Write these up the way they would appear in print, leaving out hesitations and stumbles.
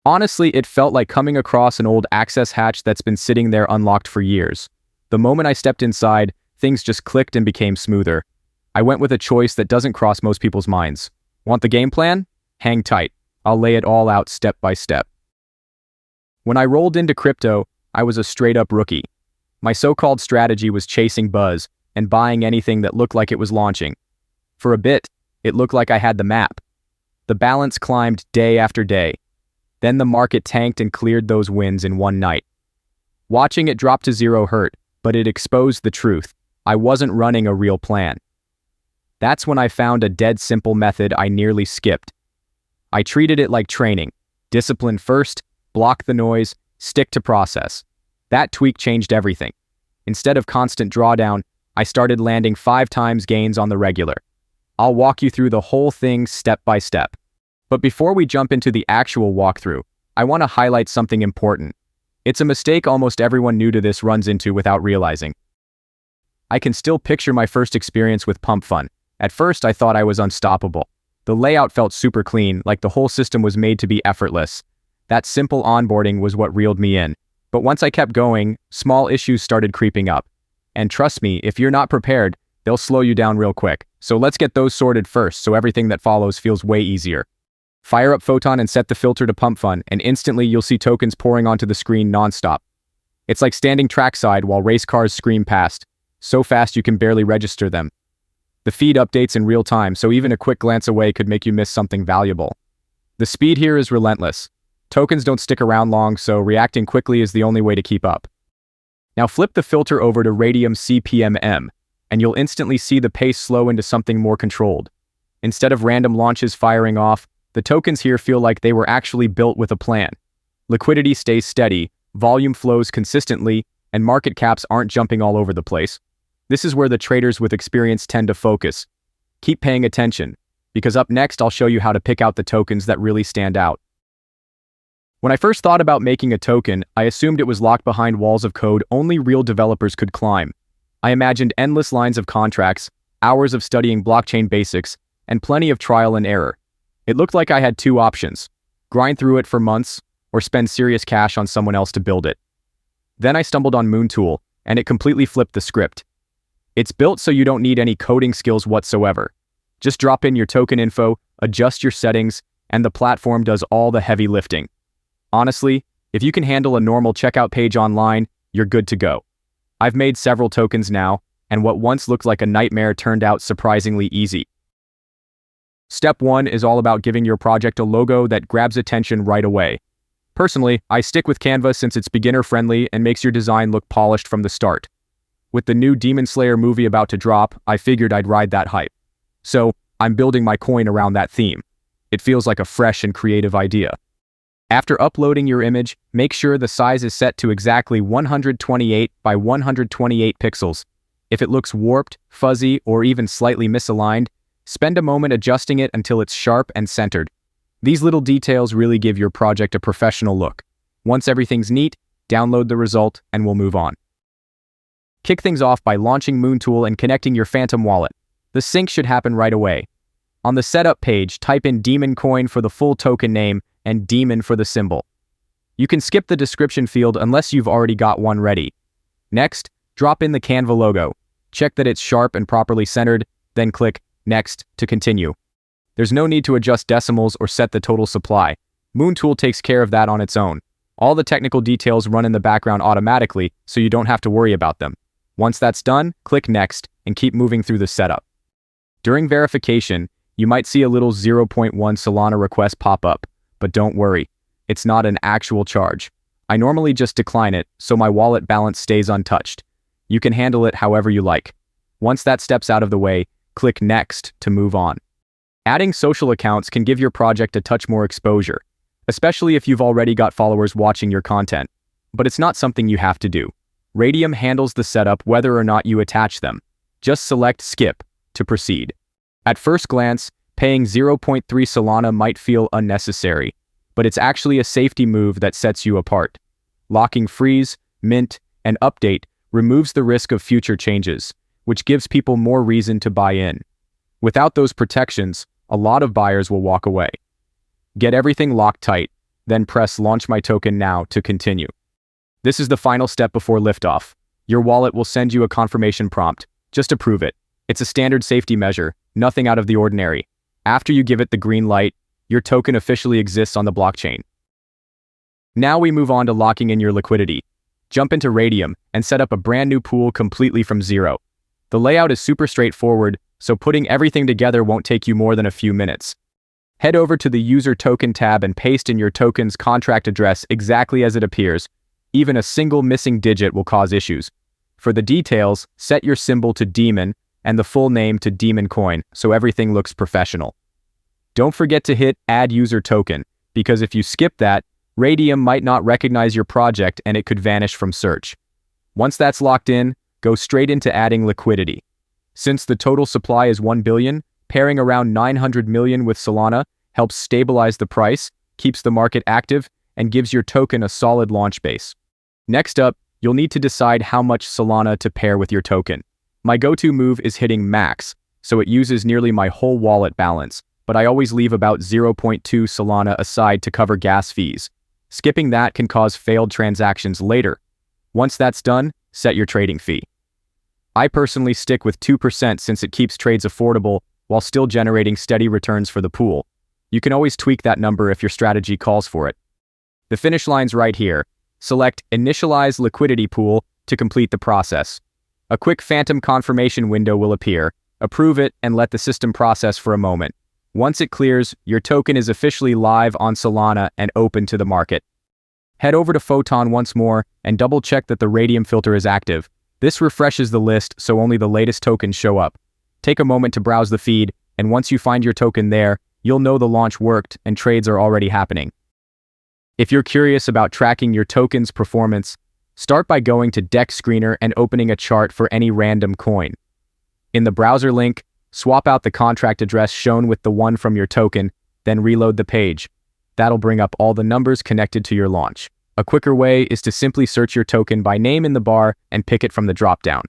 Honestly, it felt like coming across an old access hatch that's been sitting there unlocked for years. The moment I stepped inside, things just clicked and became smoother. I went with a choice that doesn't cross most people's minds. Want the game plan? Hang tight. I'll lay it all out step by step. When I rolled into crypto, I was a straight-up rookie. My so-called strategy was chasing buzz and buying anything that looked like it was launching. For a bit, it looked like I had the map. The balance climbed day after day. Then the market tanked and cleared those wins in one night. Watching it drop to zero hurt, but it exposed the truth. I wasn't running a real plan. That's when I found a dead simple method I nearly skipped. I treated it like training. Discipline first, block the noise, stick to process. That tweak changed everything. Instead of constant drawdown, I started landing 5 times gains on the regular. I'll walk you through the whole thing step by step. But before we jump into the actual walkthrough, I want to highlight something important. It's a mistake almost everyone new to this runs into without realizing. I can still picture my first experience with Pump Fun. At first, I thought I was unstoppable. The layout felt super clean, like the whole system was made to be effortless. That simple onboarding was what reeled me in. But once I kept going, small issues started creeping up. And trust me, if you're not prepared, they'll slow you down real quick. So let's get those sorted first so everything that follows feels way easier. Fire up Photon and set the filter to Pump Fun, and instantly you'll see tokens pouring onto the screen nonstop. It's like standing trackside while race cars scream past, so fast you can barely register them. The feed updates in real time, so even a quick glance away could make you miss something valuable. The speed here is relentless. Tokens don't stick around long, so reacting quickly is the only way to keep up. Now flip the filter over to Raydium CPMM, and you'll instantly see the pace slow into something more controlled. Instead of random launches firing off, the tokens here feel like they were actually built with a plan. Liquidity stays steady, volume flows consistently, and market caps aren't jumping all over the place. This is where the traders with experience tend to focus. Keep paying attention, because up next I'll show you how to pick out the tokens that really stand out. When I first thought about making a token, I assumed it was locked behind walls of code only real developers could climb. I imagined endless lines of contracts, hours of studying blockchain basics, and plenty of trial and error. It looked like I had 2 options: grind through it for months, or spend serious cash on someone else to build it. Then I stumbled on MoonTool, and it completely flipped the script. It's built so you don't need any coding skills whatsoever. Just drop in your token info, adjust your settings, and the platform does all the heavy lifting. Honestly, if you can handle a normal checkout page online, you're good to go. I've made several tokens now, and what once looked like a nightmare turned out surprisingly easy. Step 1 is all about giving your project a logo that grabs attention right away. Personally, I stick with Canva since it's beginner-friendly and makes your design look polished from the start. With the new Demon Slayer movie about to drop, I figured I'd ride that hype. So, I'm building my coin around that theme. It feels like a fresh and creative idea. After uploading your image, make sure the size is set to exactly 128 by 128 pixels. If it looks warped, fuzzy, or even slightly misaligned, spend a moment adjusting it until it's sharp and centered. These little details really give your project a professional look. Once everything's neat, download the result and we'll move on. Kick things off by launching MoonTool and connecting your Phantom wallet. The sync should happen right away. On the setup page, type in memecoin for the full token name and demon for the symbol. You can skip the description field unless you've already got one ready. Next, drop in the Canva logo. Check that it's sharp and properly centered, then click Next to continue. There's no need to adjust decimals or set the total supply. MoonTool takes care of that on its own. All the technical details run in the background automatically, so you don't have to worry about them. Once that's done, click Next and keep moving through the setup. During verification, you might see a little 0.1 Solana request pop up, but don't worry, it's not an actual charge. I normally just decline it, so my wallet balance stays untouched. You can handle it however you like. Once that step's out of the way, click Next to move on. Adding social accounts can give your project a touch more exposure, especially if you've already got followers watching your content. But it's not something you have to do. Raydium handles the setup whether or not you attach them. Just select Skip to proceed. At first glance, paying 0.3 Solana might feel unnecessary, but it's actually a safety move that sets you apart. Locking freeze, mint, and update removes the risk of future changes, which gives people more reason to buy in. Without those protections, a lot of buyers will walk away. Get everything locked tight. then press Launch My Token Now to continue. This is the final step before liftoff. Your wallet will send you a confirmation prompt. Just approve it. It's a standard safety measure, nothing out of the ordinary. After you give it the green light, your token officially exists on the blockchain. Now we move on to locking in your liquidity. Jump into Raydium and set up a brand new pool completely from zero. The layout is super straightforward, so putting everything together won't take you more than a few minutes. Head over to the User Token tab and paste in your token's contract address exactly as it appears. Even a single missing digit will cause issues. For the details, set your symbol to Demon and the full name to memecoin so everything looks professional. Don't forget to hit Add User Token, because if you skip that, Raydium might not recognize your project and it could vanish from search. Once that's locked in, go straight into adding liquidity. Since the total supply is 1 billion, pairing around 900 million with Solana helps stabilize the price, keeps the market active, and gives your token a solid launch base. Next up, you'll need to decide how much Solana to pair with your token. My go-to move is hitting max, so it uses nearly my whole wallet balance, but I always leave about 0.2 Solana aside to cover gas fees. Skipping that can cause failed transactions later. Once that's done, set your trading fee. I personally stick with 2% since it keeps trades affordable while still generating steady returns for the pool. You can always tweak that number if your strategy calls for it. The finish line's right here. Select Initialize Liquidity Pool to complete the process. A quick phantom confirmation window will appear. Approve it and let the system process for a moment. Once it clears, your token is officially live on Solana and open to the market. Head over to Photon once more and double-check that the Raydium filter is active. This refreshes the list so only the latest tokens show up. Take a moment to browse the feed, and once you find your token there, you'll know the launch worked and trades are already happening. If you're curious about tracking your token's performance, start by going to DEXScreener and opening a chart for any random coin. In the browser link, swap out the contract address shown with the one from your token, then reload the page. That'll bring up all the numbers connected to your launch. A quicker way is to simply search your token by name in the bar and pick it from the dropdown.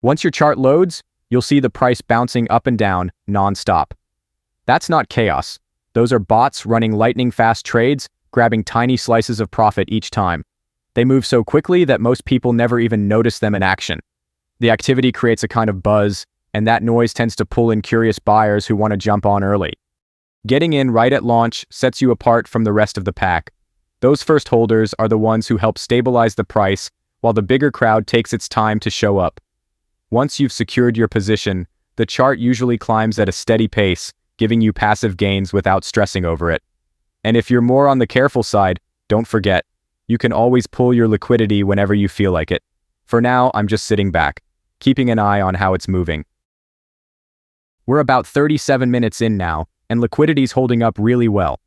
Once your chart loads, you'll see the price bouncing up and down non-stop. That's not chaos. Those are bots running lightning-fast trades, grabbing tiny slices of profit each time. They move so quickly that most people never even notice them in action. The activity creates a kind of buzz, and that noise tends to pull in curious buyers who want to jump on early. Getting in right at launch sets you apart from the rest of the pack. Those first holders are the ones who help stabilize the price, while the bigger crowd takes its time to show up. Once you've secured your position, the chart usually climbs at a steady pace, giving you passive gains without stressing over it. And if you're more on the careful side, don't forget, you can always pull your liquidity whenever you feel like it. For now, I'm just sitting back, keeping an eye on how it's moving. We're about 37 minutes in now, and liquidity's holding up really well.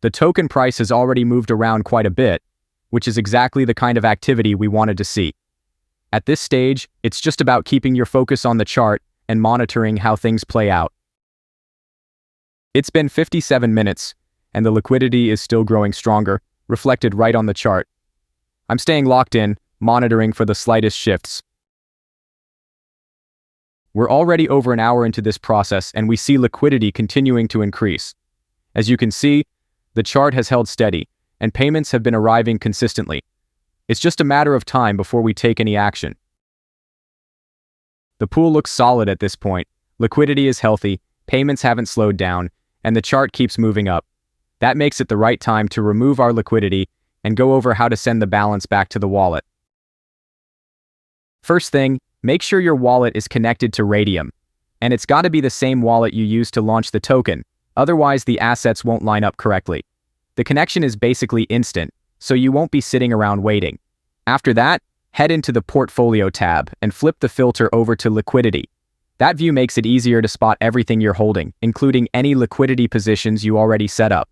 The token price has already moved around quite a bit, which is exactly the kind of activity we wanted to see. At this stage, it's just about keeping your focus on the chart and monitoring how things play out. It's been 57 minutes, and the liquidity is still growing stronger, reflected right on the chart. I'm staying locked in, monitoring for the slightest shifts. We're already over an hour into this process, and we see liquidity continuing to increase. As you can see, the chart has held steady, and payments have been arriving consistently. It's just a matter of time before we take any action. The pool looks solid at this point. Liquidity is healthy, payments haven't slowed down, and the chart keeps moving up. That makes it the right time to remove our liquidity and go over how to send the balance back to the wallet. First thing, make sure your wallet is connected to Raydium. And it's got to be the same wallet you used to launch the token, otherwise the assets won't line up correctly. The connection is basically instant, so you won't be sitting around waiting. After that, head into the Portfolio tab and flip the filter over to Liquidity. That view makes it easier to spot everything you're holding, including any liquidity positions you already set up.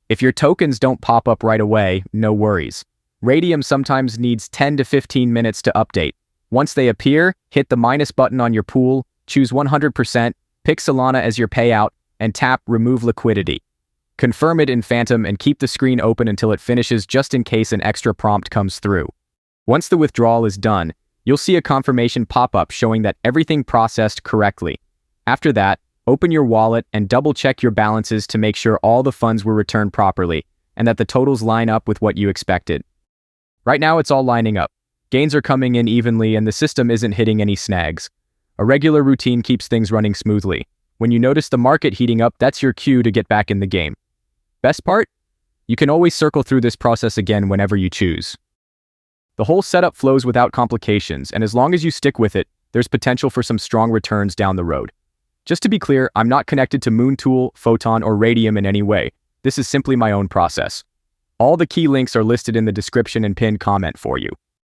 If your tokens don't pop up right away, no worries. Raydium sometimes needs 10 to 15 minutes to update. Once they appear, hit the minus button on your pool, choose 100%, pick Solana as your payout, and tap Remove Liquidity. Confirm it in Phantom and keep the screen open until it finishes just in case an extra prompt comes through. Once the withdrawal is done, you'll see a confirmation pop up showing that everything processed correctly. After that, open your wallet and double-check your balances to make sure all the funds were returned properly, and that the totals line up with what you expected. Right now, it's all lining up. Gains are coming in evenly, and the system isn't hitting any snags. A regular routine keeps things running smoothly. When you notice the market heating up, that's your cue to get back in the game. Best part? You can always circle through this process again whenever you choose. The whole setup flows without complications, and as long as you stick with it, there's potential for some strong returns down the road. Just to be clear, I'm not connected to MoonTool, Photon, or Raydium in any way. This is simply my own process. All the key links are listed in the description and pinned comment for you.